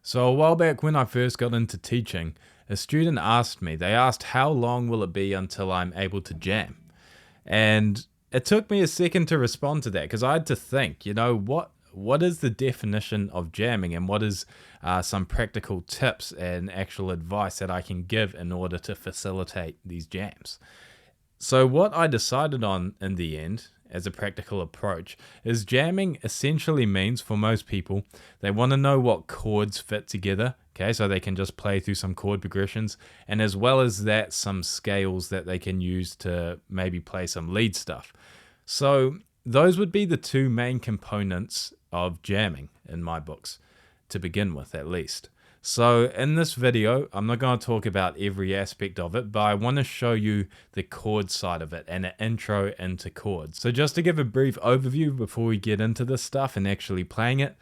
So a while back when I first got into teaching, a student asked me, they asked how long will it be until I'm able to jam? And it took me a second to respond to that because I had to think, what is the definition of jamming and what is some practical tips and actual advice that I can give in order to facilitate these jams? So what I decided on in the end as a practical approach is jamming essentially means for most people, they want to know what chords fit together. Okay, so they can just play through some chord progressions, and as well as that, some scales that they can use to maybe play some lead stuff. So those would be the two main components of jamming in my books, to begin with at least. So in this video, I'm not going to talk about every aspect of it, but I want to show you the chord side of it and an intro into chords. So just to give a brief overview before we get into this stuff and actually playing it,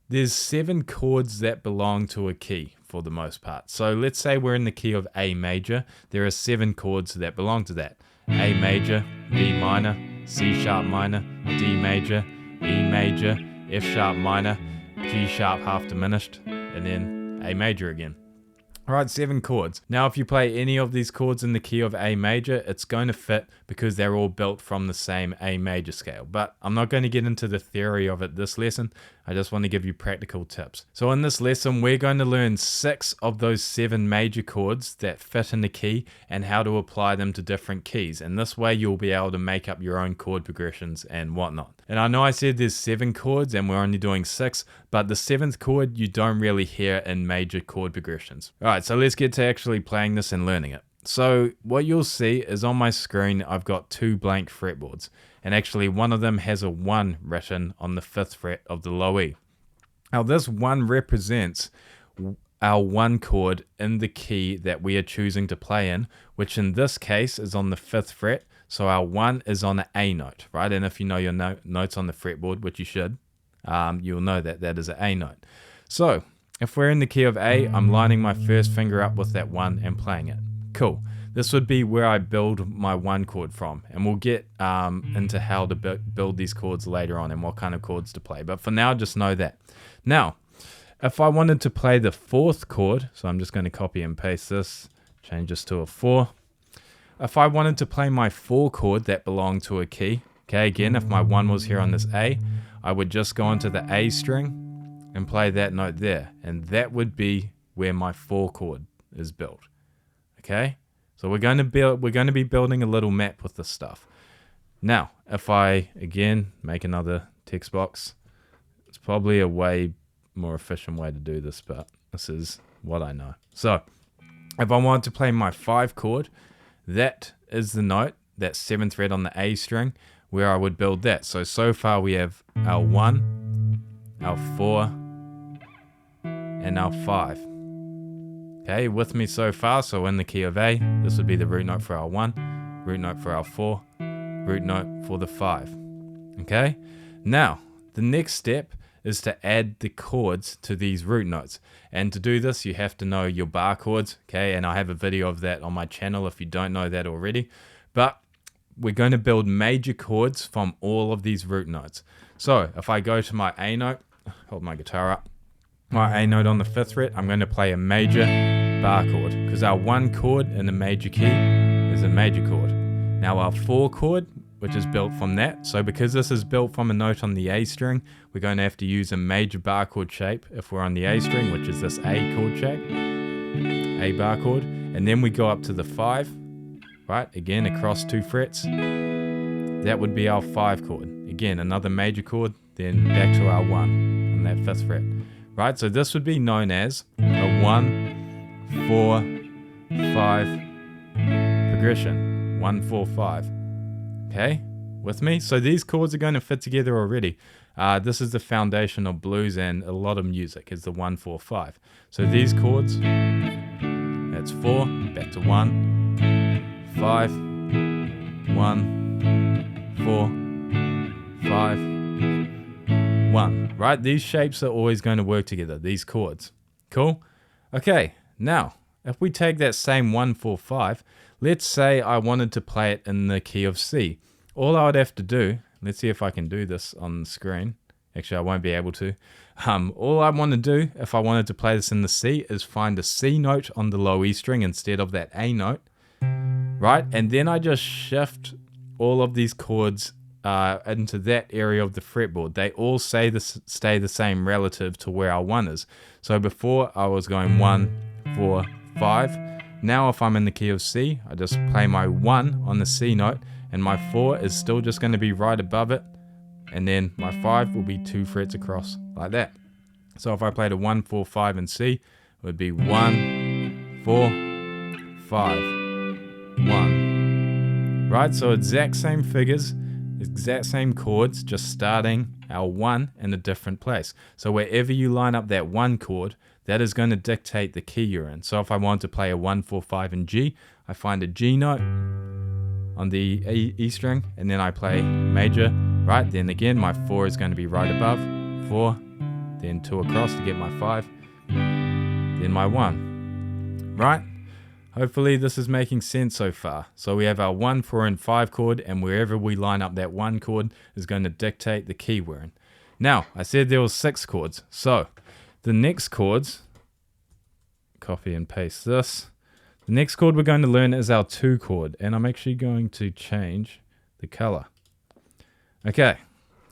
there's 7 chords that belong to a key for the most part. So let's say we're in the key of A major. There are 7 chords that belong to that. A major, B minor, C sharp minor, D major, E major, F sharp minor, G sharp half diminished, and then A major again. Alright, 7 chords. Now if you play any of these chords in the key of A major, it's going to fit because they're all built from the same A major scale. But I'm not going to get into the theory of it this lesson. I just want to give you practical tips. So in this lesson, we're going to learn 6 of those 7 major chords that fit in the key and how to apply them to different keys. And this way you'll be able to make up your own chord progressions and whatnot. And I know I said there's 7 chords and we're only doing 6, but the 7th chord you don't really hear in major chord progressions. Alright, so let's get to actually playing this and learning it. So what you'll see is on my screen, I've got 2 blank fretboards. And actually one of them has a 1 written on the 5th fret of the low E. Now this 1 represents our 1 chord in the key that we are choosing to play in, which in this case is on the 5th fret. So our 1 is on an A note, right? And if you know your notes on the fretboard, which you should, you'll know that that is an A note. So if we're in the key of A, I'm lining my first finger up with that 1 and playing it. Cool. This would be where I build my 1 chord from, and we'll get into how to build these chords later on and what kind of chords to play. But for now, just know that. Now, if I wanted to play the 4th chord, so I'm just going to copy and paste this, change this to a 4. If I wanted to play my 4 chord that belonged to a key, okay, again, if my 1 was here on this A, I would just go into the A string and play that note there, and that would be where my 4 chord is built. Okay? So we're going to be building a little map with this stuff. Now, if I again make another text box, it's probably a way more efficient way to do this, but this is what I know. So if I want to play my 5 chord, that is the note, that 7th fret on the A string, where I would build that. So far we have our 1, our 4, and our 5. Okay, with me so far? So in the key of A, this would be the root note for our 1, root note for our 4, root note for the 5. Okay, now the next step is to add the chords to these root notes. And to do this, you have to know your bar chords. Okay, and I have a video of that on my channel if you don't know that already. But we're going to build major chords from all of these root notes. So if I go to my A note, hold my guitar up, my A note on the 5th fret, I'm going to play a major bar chord because our 1 chord in a major key is a major chord. Now our 4 chord, which is built from that, so because this is built from a note on the A string, we're going to have to use a major bar chord shape if we're on the A string, which is this A chord shape, A bar chord, and then we go up to the 5, right, again across 2 frets, that would be our 5 chord, again another major chord, then back to our 1 on that 5th fret. Right, so this would be known as a 1, 4, 5 progression. 1, 4, 5. Okay, with me? So these chords are going to fit together already. This is the foundation of blues and a lot of music is the 1, 4, 5. So these chords, that's 4, back to 1, 5, 1, 4, 5, 1, right? These shapes are always going to work together, these chords. Cool? Okay, now, if we take that same 1, 4, 5, let's say I wanted to play it in the key of C. All I would have to do, let's see if I can do this on the screen. Actually, I won't be able to. All I want to do, if I wanted to play this in the C, is find a C note on the low E string instead of that A note, right? And then I just shift all of these chords into that area of the fretboard. They all stay the same relative to where our 1 is. So before I was going 1, 4, 5. Now if I'm in the key of C, I just play my 1 on the C note, and my 4 is still just going to be right above it, and then my 5 will be 2 frets across, like that. So if I played a 1, 4, 5 in C, it would be 1, 4, 5, 1. Right, so exact same figures, exact same chords, just starting our 1 in a different place. So wherever you line up that 1 chord, that is going to dictate the key you're in. So if I want to play a 1, 4, 5 in G, I find a G note on the E string, and then I play major, right? Then again, my 4 is going to be right above, 4, then 2 across to get my 5, then my 1, right? Hopefully this is making sense so far. So we have our 1, 4, and 5 chord, and wherever we line up that 1 chord is going to dictate the key we're in. Now, I said there was 6 chords, so the next chords, copy and paste this. The next chord we're going to learn is our 2 chord, and I'm actually going to change the color. Okay,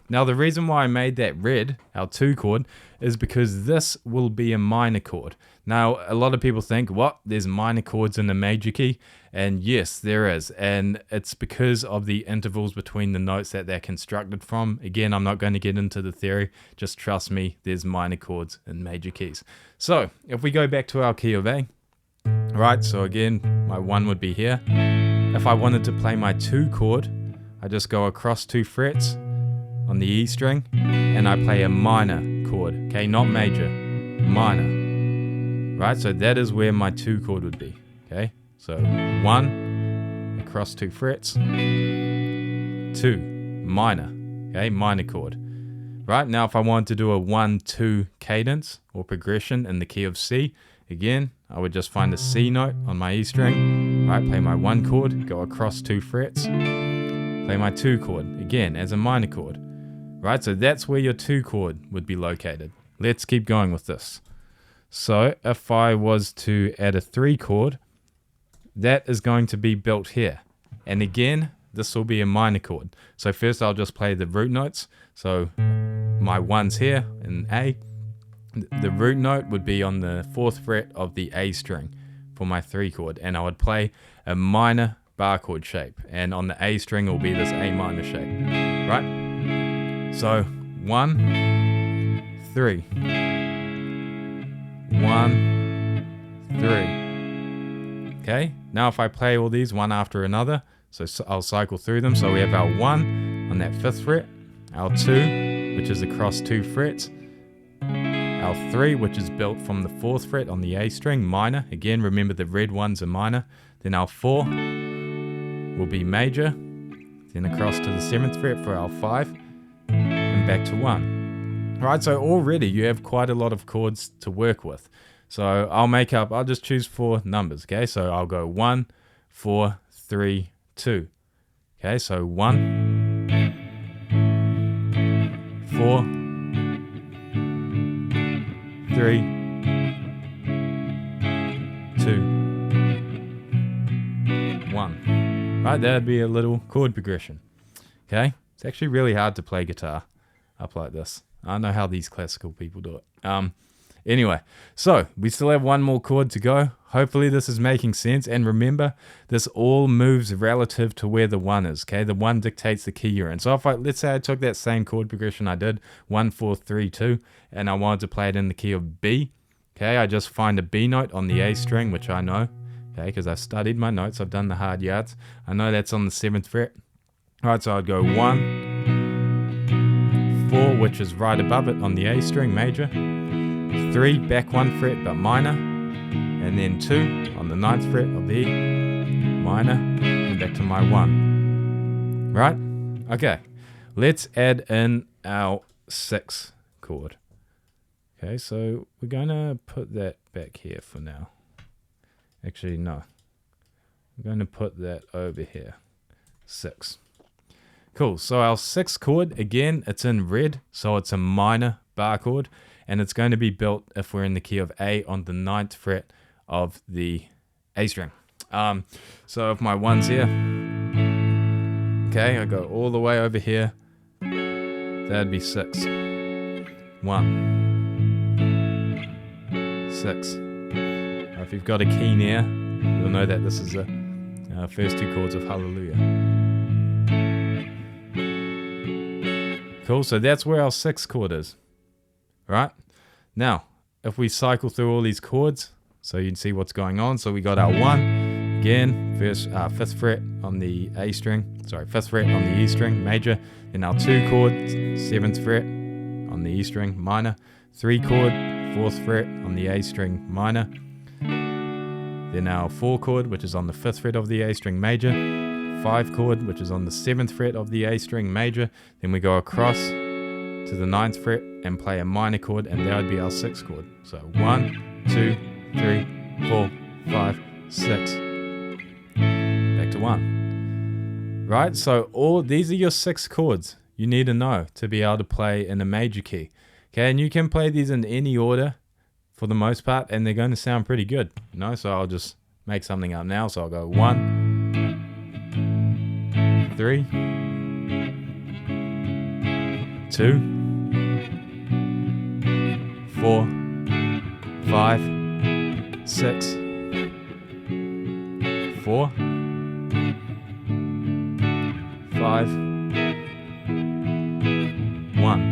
now the reason why I made that red, our 2 chord, is because this will be a minor chord. Now, a lot of people think, what? There's minor chords in the major key? And yes, there is. And it's because of the intervals between the notes that they're constructed from. Again, I'm not going to get into the theory. Just trust me, there's minor chords in major keys. So, if we go back to our key of A, right, so again, my 1 would be here. If I wanted to play my 2 chord, I just go across 2 frets on the E string, and I play a minor chord. Okay, not major, minor. Right, so that is where my 2 chord would be. Okay, so 1 across 2 frets, 2 minor. Okay, minor chord. Right, now if I wanted to do a 1-2 cadence or progression in the key of C, again, I would just find a C note on my E string, right, play my 1 chord, go across 2 frets, play my 2 chord, again, as a minor chord. Right, so that's where your 2 chord would be located. Let's keep going with this. So if I was to add a 3 chord, that is going to be built here. And again, this will be a minor chord. So first I'll just play the root notes. So my 1's here in A. The root note would be on the 4th fret of the A string for my 3 chord. And I would play a minor bar chord shape. And on the A string will be this A minor shape. Right? So 1, 3. 1, 3. Okay, now if I play all these one after another, so I'll cycle through them. So we have our 1 on that 5th fret, our 2, which is across 2 frets, our 3, which is built from the 4th fret on the A string, minor. Again, remember the red ones are minor. Then our 4 will be major, then across to the 7th fret for our 5, and back to 1. Right, so already you have quite a lot of chords to work with. So I'll just choose 4 numbers, okay? So I'll go 1, 4, 3, 2. Okay, so 1, 4, 3, 2, 1. Right, that'd be a little chord progression. Okay, it's actually really hard to play guitar up like this. I don't know how these classical people do it. Anyway, so we still have 1 more chord to go. Hopefully this is making sense. And remember, this all moves relative to where the 1 is. Okay, the 1 dictates the key you're in. So if let's say I took that same chord progression I did, 1, 4, 3, 2, and I wanted to play it in the key of B. Okay, I just find a B note on the A string, which I know. Okay, because I've studied my notes, I've done the hard yards. I know that's on the 7th fret. All right, so I'd go 1, 4, which is right above it on the A string, major, 3, back 1 fret but minor, and then 2 on the 9th fret of the E, minor, and back to my 1. Right? Okay, let's add in our 6 chord. Okay, so we're going to put that back here for now. Actually, no. I'm going to put that over here. 6. Cool, so our 6th chord, again, it's in red, so it's a minor bar chord. and it's going to be built if we're in the key of A on the 9th fret of the A string. So if my 1's here, okay, I go all the way over here, that'd be 6. 1, 6. If you've got a key near, you'll know that this is the first 2 chords of Hallelujah. Cool, so that's where our 6th chord is. Right? Now, if we cycle through all these chords, so you can see what's going on. So we got our 1, again, 5th fret on the A string, 5th fret on the E string, major. Then our 2 chord, 7th fret on the E string, minor. 3 chord, 4th fret on the A string, minor. Then our 4 chord, which is on the 5th fret of the A string, major. 5 chord, which is on the 7th fret of the A string, major. Then we go across to the 9th fret and play a minor chord, and that would be our 6th chord. So 1, 2, 3, 4, 5, 6. Back to 1. Right? So these are your 6 chords you need to know to be able to play in a major key. Okay, and you can play these in any order for the most part, and they're going to sound pretty good. So I'll just make something up now. So I'll go 1, 3, 2, 4, 5, 6, 4, 5, 1.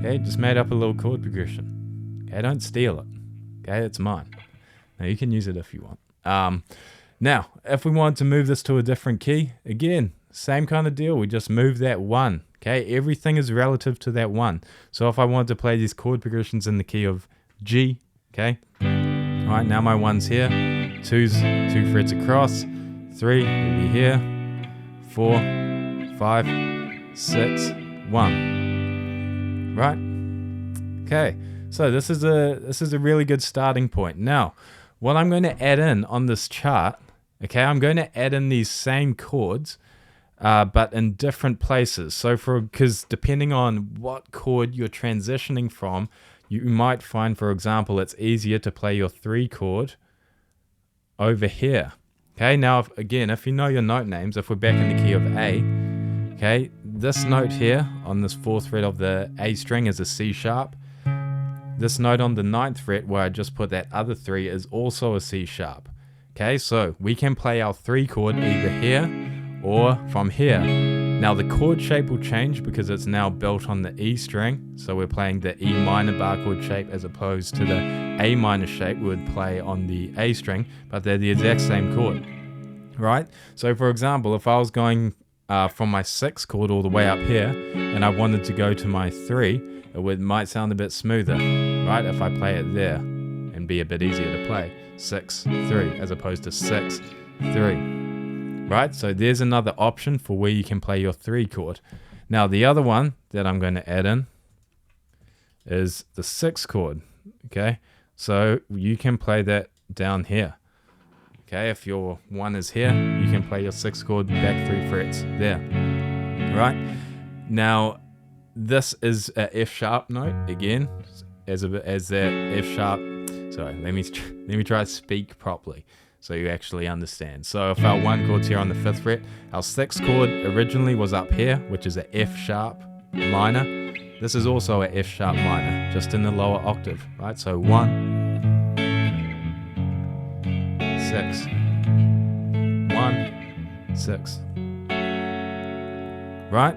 Okay, just made up a little chord progression. Okay, don't steal it. Okay, it's mine. Now you can use it if you want. Now, if we want to move this to a different key, again, same kind of deal. We just move that 1. Okay, everything is relative to that 1. So if I want to play these chord progressions in the key of G, okay. All right, now my 1's here. 2's 2 frets across. 3 will be here. 4, 5, 6, 1. Right? Okay. So this is a really good starting point. Now, what I'm going to add in on this chart, okay, I'm going to add in these same chords, but in different places. So because depending on what chord you're transitioning from, you might find, for example, it's easier to play your 3 chord over here. Okay, now if you know your note names, if we're back in the key of A, okay, this note here on this 4th fret of the A string is a C sharp. This note on the 9th fret where I just put that other 3 is also a C sharp. Okay, so we can play our 3 chord either here or from here. Now the chord shape will change because it's now built on the E string. So we're playing the E minor bar chord shape as opposed to the A minor shape we would play on the A string, but they're the exact same chord, right? So for example, if I was going from my 6th chord all the way up here and I wanted to go to my 3, it might sound a bit smoother, right? If I play it there and be a bit easier to play. 6, 3, as opposed to 6, 3. Right? So there's another option for where you can play your 3 chord. Now the other one that I'm going to add in is the 6th chord. Okay? So you can play that down here. Okay? If your 1 is here, you can play your 6th chord back 3 frets there. Right? Now this is a F sharp note again, as that F sharp. Sorry, let me try to speak properly so you actually understand. So if our 1 chord's here on the 5th fret, our 6th chord originally was up here, which is a F sharp minor. This is also a F sharp minor, just in the lower octave, right? So 1, 6, 1, 6, right?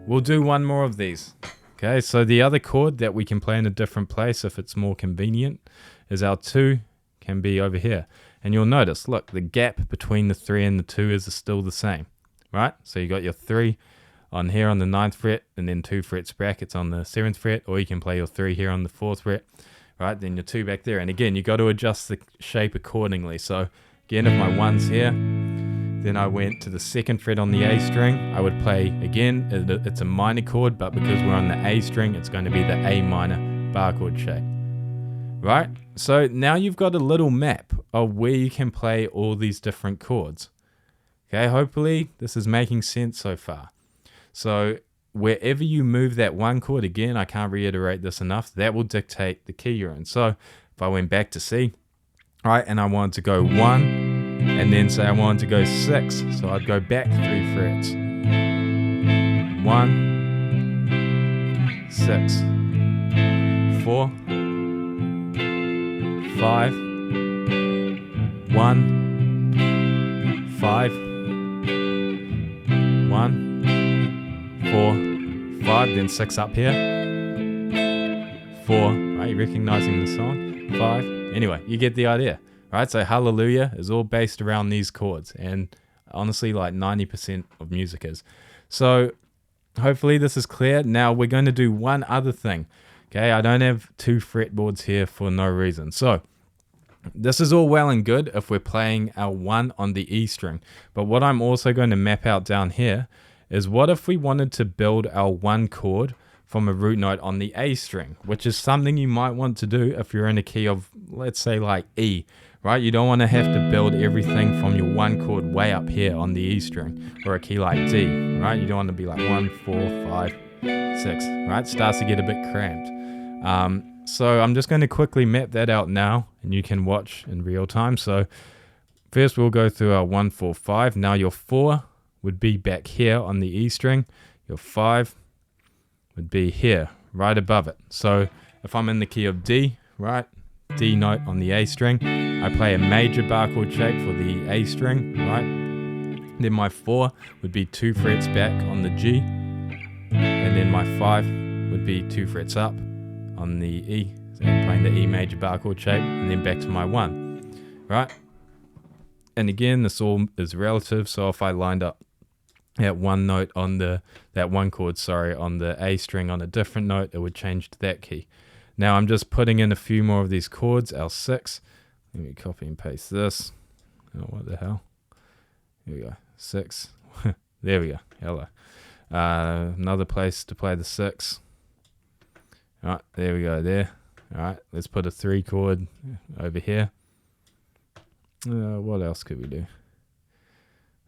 We'll do one more of these. Okay, so the other chord that we can play in a different place if it's more convenient is our 2 can be over here. And you'll notice, look, the gap between the 3 and the 2 is still the same, right? So you got your 3 on here on the 9th fret and then 2 frets brackets on the 7th fret, or you can play your 3 here on the 4th fret, right? Then your 2 back there. And again, you got to adjust the shape accordingly. So again, if my 1's here, then I went to the 2nd fret on the A string. I would play, again, it's a minor chord, but because we're on the A string, it's going to be the A minor bar chord shape. Right? So now you've got a little map of where you can play all these different chords. Okay, hopefully this is making sense so far. So wherever you move that one chord, again, I can't reiterate this enough, that will dictate the key you're in. So if I went back to C, right, and I wanted to go 1, and then say I wanted to go 6, so I'd go back 3 frets. 1, 6, 4, 5, 1, 5, 1, 4, 5, then 6 up here, 4, right, you recognizing the song, 5, anyway, you get the idea, right? So Hallelujah is all based around these chords, and honestly, like 90% of music is. So hopefully this is clear. Now we're going to do one other thing, okay? I don't have 2 fretboards here for no reason. So this is all well and good if we're playing our 1 on the E string, but what I'm also going to map out down here is what if we wanted to build our 1 chord from a root note on the A string, which is something you might want to do if you're in a key of, let's say, like E, right? You don't want to have to build everything from your 1 chord way up here on the E string, or a key like D, right? You don't want to be like 1, 4, 5, 6, right? Starts to get a bit cramped. So I'm just going to quickly map that out now, and you can watch in real time. So first we'll go through our 1, 4, 5. Now your 4 would be back here on the E string. Your 5 would be here, right above it. So if I'm in the key of D, right, D note on the A string, I play a major bar chord shape for the A string, right? Then my 4 would be 2 frets back on the G, and then my 5 would be 2 frets up on the E, so I'm playing the E major bar chord shape, and then back to my 1, right? And again, this all is relative, so if I lined up that 1 note on that 1 chord, on the A string on a different note, it would change to that key. Now I'm just putting in a few more of these chords, our 6. Let me copy and paste this. Oh, what the hell? Here we go, 6. There we go, hello. Another place to play the 6. All right, there we go there. All right, let's put a 3 chord over here. What else could we do?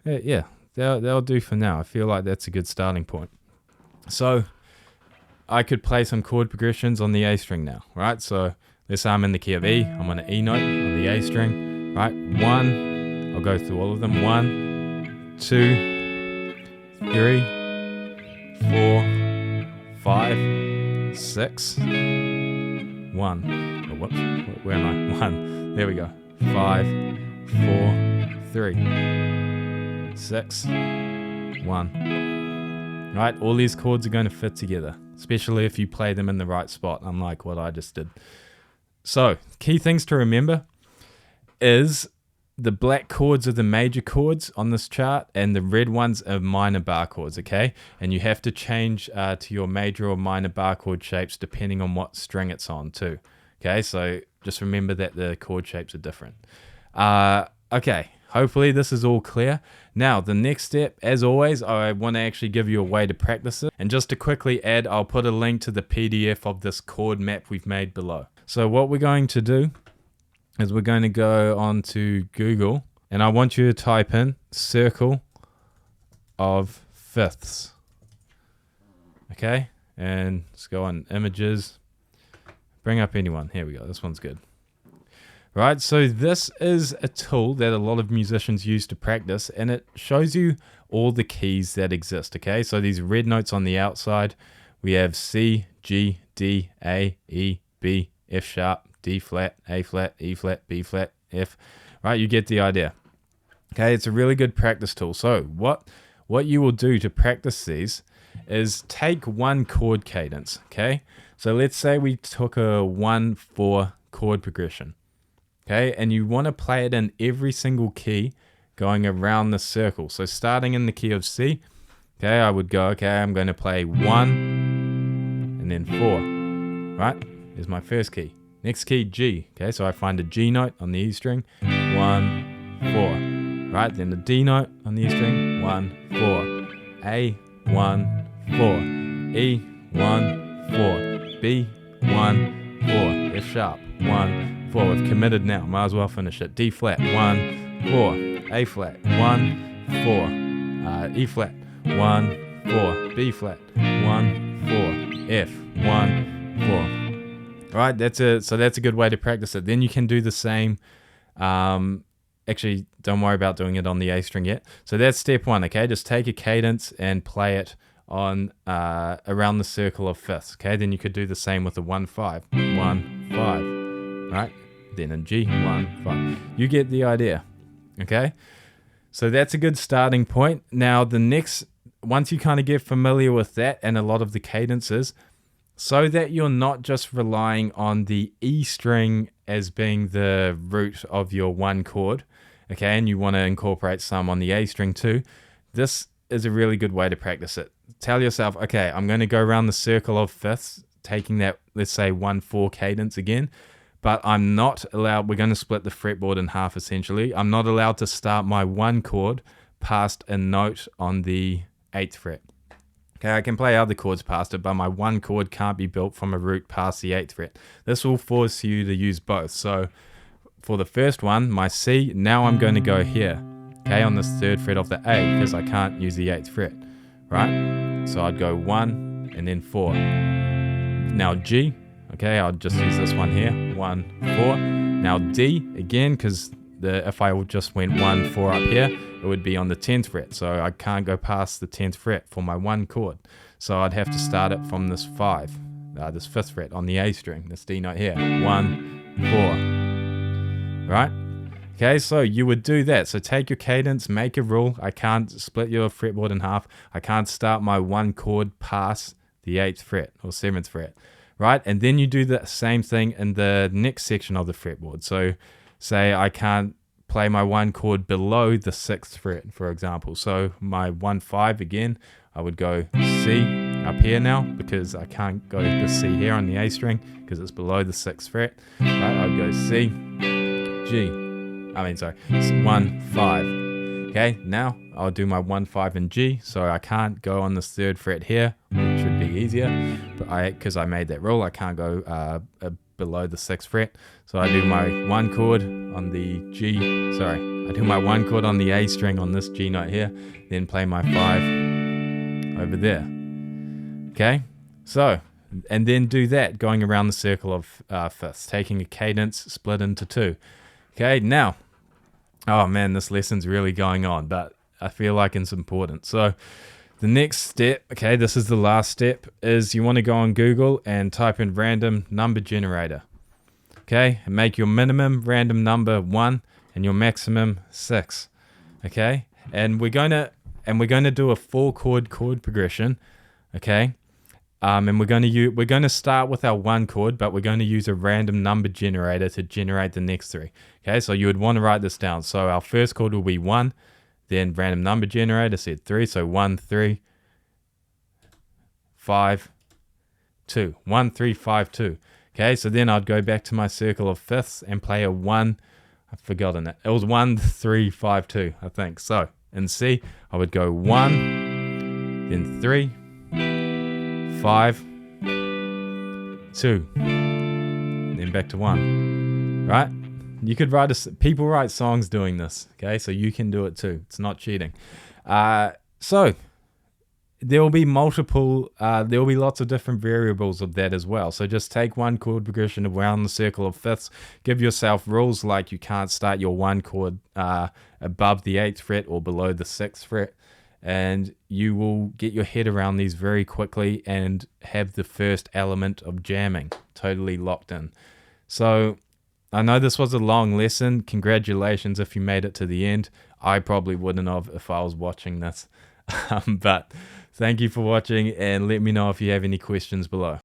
Yeah, that'll do for now. I feel like that's a good starting point. So I could play some chord progressions on the A string now, right? So let's say I'm in the key of E. I'm on an E note on the A string, right? 1, I'll go through all of them. 1, 2, 3, 4, 5, 6, 1. Oh, whoops, where am I? 1. There we go. 5, 4, 3, 6, 1. Right, all these chords are going to fit together, especially if you play them in the right spot, unlike what I just did. So, key things to remember is the black chords are the major chords on this chart, and the red ones are minor bar chords, okay? And you have to change to your major or minor bar chord shapes depending on what string it's on too. Okay, so just remember that the chord shapes are different. Okay, hopefully this is all clear. Now, the next step, as always, I want to actually give you a way to practice it. And just to quickly add, I'll put a link to the PDF of this chord map we've made below. So what we're going to do is we're going to go on to Google, and I want you to type in circle of fifths. Okay, and let's go on images, bring up anyone. Here we go, this one's good. Right, so this is a tool that a lot of musicians use to practice, and it shows you all the keys that exist, okay? So these red notes on the outside, we have C, G, D, A, E, B, F sharp, D flat, A flat, E flat, B flat, F, right? You get the idea. Okay, it's a really good practice tool. So what you will do to practice these is take 1 chord cadence, okay? So let's say we took a 1-4 chord progression, okay? And you want to play it in every single key going around the circle. So starting in the key of C, okay, I would go, okay, I'm going to play 1 and then 4, right? Here's my first key. Next key, G, okay, so I find a G note on the E string, 1, 4, right? Then the D note on the E string, 1, 4, A, 1, 4, E, 1, 4, B, 1, 4, F sharp, 1, 4. We've committed now, might as well finish it. D flat, 1, 4, A flat, 1, 4, E flat, 1, 4, B flat, 1, 4, F, 1, 4. Right, so that's a good way to practice it. Then you can do the same. Actually, don't worry about doing it on the A string yet. So that's step 1, okay? Just take a cadence and play it on around the circle of fifths, okay? Then you could do the same with the 1, 5, 1, 5, right? Then in G, 1, 5. You get the idea, okay? So that's a good starting point. Now, once you kind of get familiar with that and a lot of the cadences, so that you're not just relying on the E string as being the root of your one chord, okay, and you want to incorporate some on the A string too, this is a really good way to practice it. Tell yourself, okay, I'm going to go around the circle of fifths, taking that, let's say, 1-4 cadence again, but I'm not allowed, we're going to split the fretboard in half essentially. I'm not allowed to start my one chord past a note on the 8th fret. Okay, I can play other chords past it, but my one chord can't be built from a root past the 8th fret. This will force you to use both. So for the first one, my C, now I'm going to go here, okay, on this 3rd fret of the A, because I can't use the 8th fret, right? So I'd go 1 and then 4. Now G, okay, I'll just use this one here, 1, 4. Now D, again, because if I just went 1, 4 up here, it would be on the 10th fret. So I can't go past the 10th fret for my one chord. So I'd have to start it from this 5, this 5th fret on the A string, this D note here, 1, 4, right? Okay, so you would do that. So take your cadence, make a rule. I can't split your fretboard in half. I can't start my one chord past the 8th fret or 7th fret, right? And then you do the same thing in the next section of the fretboard. So say I can't play my one chord below the 6th fret, for example. So my 1, 5 again, I would go C up here now because I can't go to C here on the A string because it's below the 6th fret, right? I'd go C, G. 1, 5. Okay, now I'll do my 1, 5 and G. So I can't go on this 3rd fret here, which should be easier, but because I made that rule, I can't go below the 6th fret. So I do my one chord on the G, I do my one chord on the A string on this G note here, then play my 5 over there. Okay, so, and then do that going around the circle of fifths, taking a cadence split into 2. Okay, now, oh man, this lesson's really going on, but I feel like it's important. So the next step, okay, this is the last step, is you want to go on Google and type in random number generator. Okay, and make your minimum random number 1 and your maximum 6. Okay, and we're going to do a 4-chord progression. Okay, and we're going to start with our one chord, but we're going to use a random number generator to generate the next 3. Okay, so you would want to write this down. So our first chord will be 1, then random number generator said 3, so 1, 3, 5, 2. 1, 3, 5, 2. Okay, so then I'd go back to my circle of fifths and play a 1. I've forgotten it. It was 1, 3, 5, 2, I think. So in C, I would go 1, then 3, 5, 2, then back to 1. Right? You could people write songs doing this. Okay, so you can do it too. It's not cheating. So there will be lots of different variables of that as well. So just take one chord progression around the circle of fifths. Give yourself rules like you can't start your one chord above the 8th fret or below the 6th fret. And you will get your head around these very quickly and have the first element of jamming totally locked in. So I know this was a long lesson. Congratulations if you made it to the end. I probably wouldn't have if I was watching this. But thank you for watching, and let me know if you have any questions below.